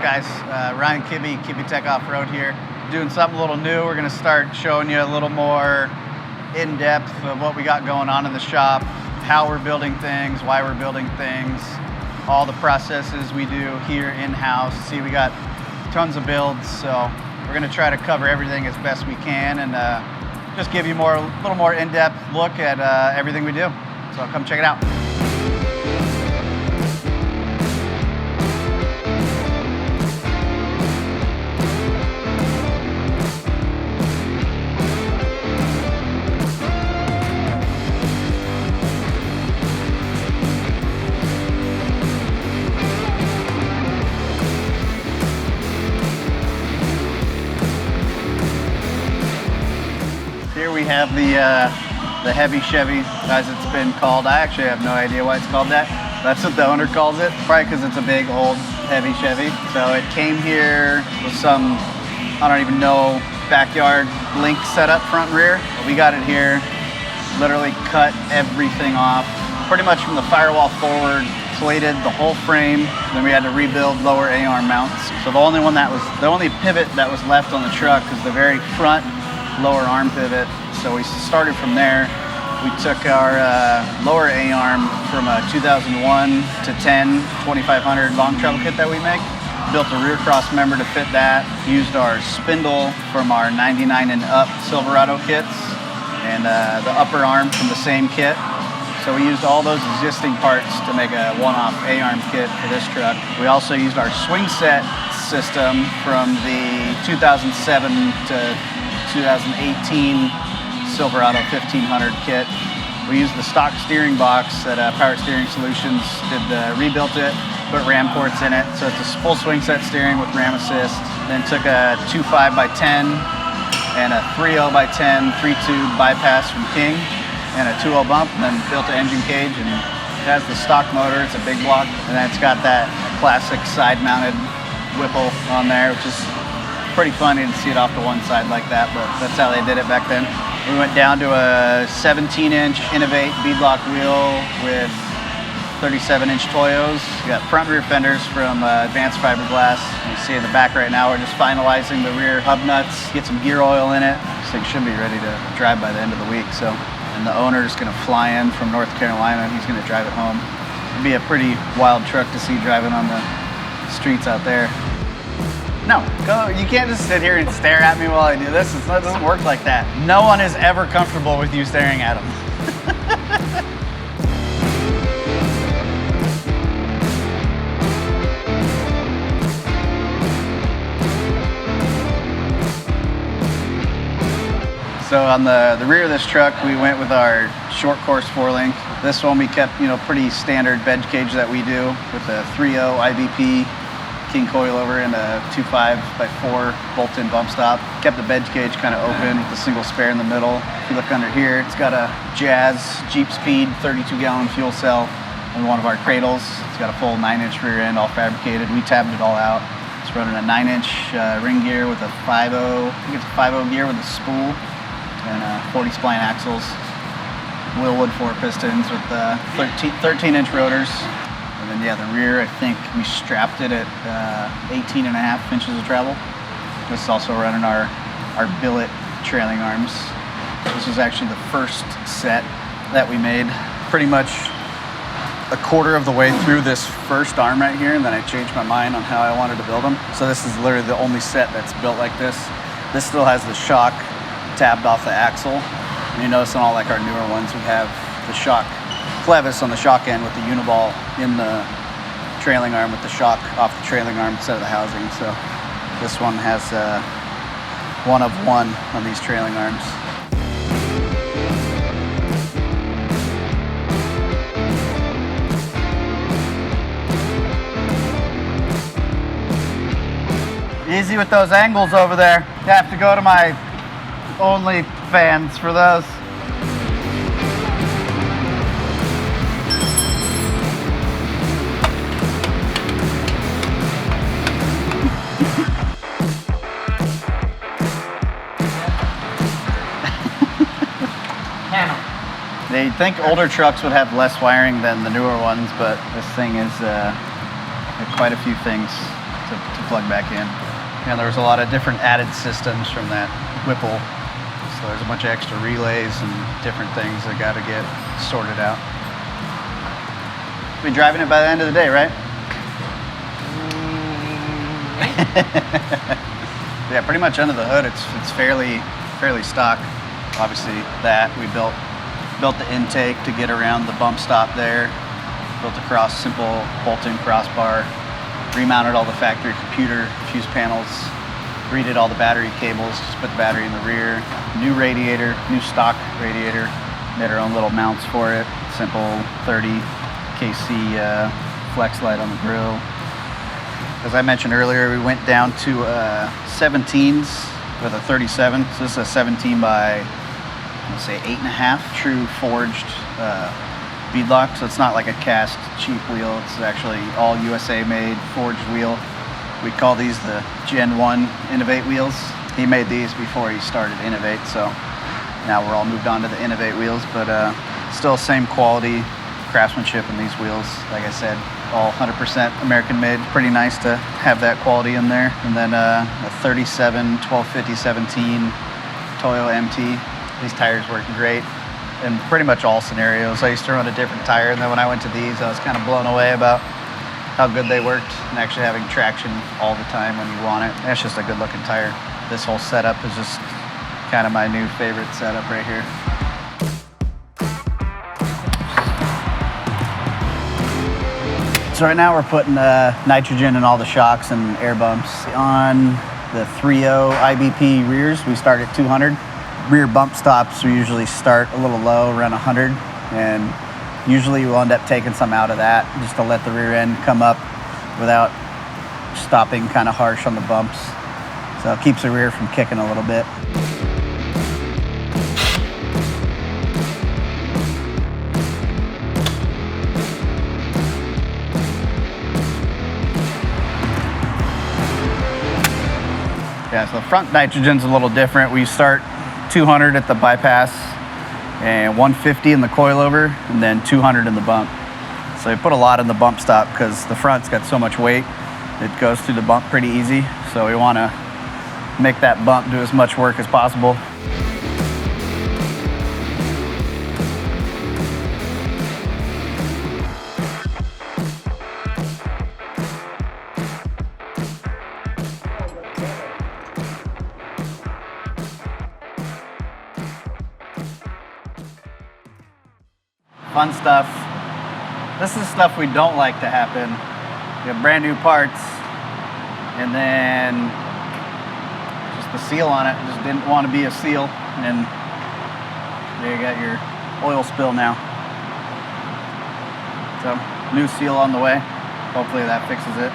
guys? Ryan Kibbe, Kibbetech Offroad here. Doing something a little new. We're going to start showing you a little more in-depth of what we got going on in the shop, how we're building things, why we're building things, all the processes we do here in-house. See, we got tons of builds, so we're going to try to cover everything as best we can and just give you a little more in-depth look at everything we do. So come check it out. Here we have the heavy Chevy, as it's been called. I actually have no idea why it's called that. That's what the owner calls it, probably because it's a big, old, heavy Chevy. So it came here with some, I don't even know, backyard link setup front and rear. We got it here, literally cut everything off, pretty much from the firewall forward, plated the whole frame. Then we had to rebuild lower A-arm mounts. So the only pivot that was left on the truck is the very front lower arm pivot. So we started from there. We took our lower A-arm from a 2001 to 10 2500 long travel kit that we make. Built a rear cross member to fit that. Used our spindle from our 99 and up Silverado kits and the upper arm from the same kit. So we used all those existing parts to make a one-off A-arm kit for this truck. We also used our swing set system from the 2007 to 2018 Silverado 1500 kit. We used the stock steering box that Power Steering Solutions rebuilt it, put RAM ports in it. So it's a full swing set steering with RAM assist. Then took a 2.5x10 and a 3.0 by 10 3-tube bypass from King and a 2.0 bump, and then built an engine cage, and it has the stock motor. It's a big block, and then it's got that classic side-mounted Whipple on there, which is pretty funny to see it off to one side like that, but that's how they did it back then. We went down to a 17-inch Innovate beadlock wheel with 37-inch Toyos. We got front rear fenders from Advanced Fiberglass. You see in the back right now, we're just finalizing the rear hub nuts, get some gear oil in it. This thing should be ready to drive by the end of the week. So, and the owner's gonna fly in from North Carolina. He's gonna drive it home. It'd be a pretty wild truck to see driving on the streets out there. No, you can't just sit here and stare at me while I do this. It doesn't work like that. No one is ever comfortable with you staring at them. So on the rear of this truck, we went with our short course 4-link. This one we kept, pretty standard bed cage that we do with a 3.0 IBP King coilover and a 2.5x4 bolt-in bump stop. Kept the bed cage kind of open with a single spare in the middle. If you look under here, it's got a Jazz Jeep Speed 32-gallon fuel cell in one of our cradles. It's got a full 9-inch rear end, all fabricated. We tabbed it all out. It's running a 9-inch ring gear with a 5.0, I think it's a 5.0 gear with a spool and 40 spline axles. Willwood 4 pistons with 13-inch rotors. And then, yeah, the rear, I think we strapped it at 18.5 inches of travel. This is also running our billet trailing arms. This was actually the first set that we made. Pretty much a quarter of the way through this first arm right here, and then I changed my mind on how I wanted to build them. So this is literally the only set that's built like this. This still has the shock tabbed off the axle. And you notice on all like our newer ones, we have the shock clevis on the shock end with the uniball in the trailing arm with the shock off the trailing arm instead of the housing. So this one has one of one on these trailing arms. Easy with those angles over there. You have to go to my OnlyFans for those. They think older trucks would have less wiring than the newer ones, but this thing is quite a few things to plug back in. And there was a lot of different added systems from that Whipple. So there's a bunch of extra relays and different things that got to get sorted out. Be driving it by the end of the day, right? Yeah, pretty much under the hood, it's fairly stock. Obviously, that we built the intake to get around the bump stop there. Built a simple bolt-in crossbar. Remounted all the factory computer fuse panels. Redid all the battery cables. Just put the battery in the rear. New radiator, new stock radiator. Made our own little mounts for it. Simple 30 kc flex light on the grill. As I mentioned earlier, we went down to 17s with a 37. So this is a 17 by, let's say, 8.5 true forged beadlock. So it's not like a cast cheap wheel. It's actually all USA made forged wheel. We call these the Gen 1 Innovate wheels. He made these before he started Innovate. So now we're all moved on to the Innovate wheels, but still same quality craftsmanship in these wheels. Like I said, all 100% American made. Pretty nice to have that quality in there. And then a 37 1250 17 Toyo MT. These tires work great in pretty much all scenarios. I used to run a different tire, and then when I went to these, I was kind of blown away about how good they worked and actually having traction all the time when you want it. And it's just a good looking tire. This whole setup is just kind of my new favorite setup right here. So right now we're putting nitrogen in all the shocks and air bumps. On the 3.0 IBP rears, we start at 200. Rear bump stops, we usually start a little low, around 100. And usually we'll end up taking some out of that just to let the rear end come up without stopping kind of harsh on the bumps. So it keeps the rear from kicking a little bit. Yeah, so the front nitrogen's a little different. We start 200 at the bypass and 150 in the coilover and then 200 in the bump. So we put a lot in the bump stop because the front's got so much weight. It goes through the bump pretty easy. So we want to make that bump do as much work as possible. Fun stuff. This is stuff we don't like to happen. You have brand new parts, and then just the seal on it just didn't want to be a seal, and there you got your oil spill now. So new seal on the way. Hopefully that fixes it.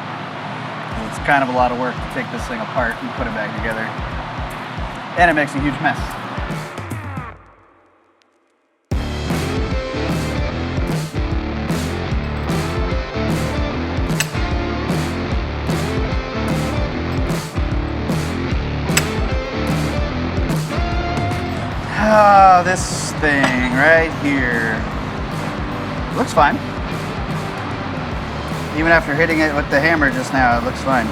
It's kind of a lot of work to take this thing apart and put it back together, and it makes a huge mess. This thing right here looks fine. Even after hitting it with the hammer just now, it looks fine.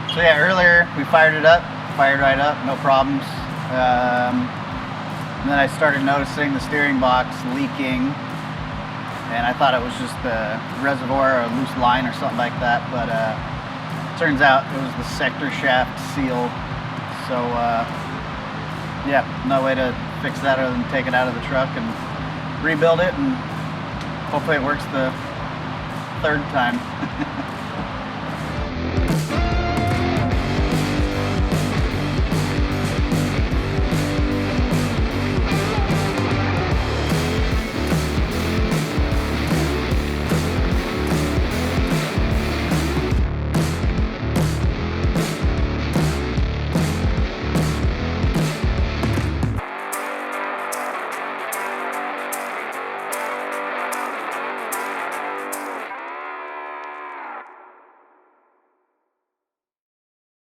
So yeah, earlier we fired it up, fired right up, no problems. And then I started noticing the steering box leaking. And I thought it was just the reservoir or a loose line or something like that, but turns out it was the sector shaft seal. So yeah, no way to fix that other than take it out of the truck and rebuild it, and hopefully it works the third time.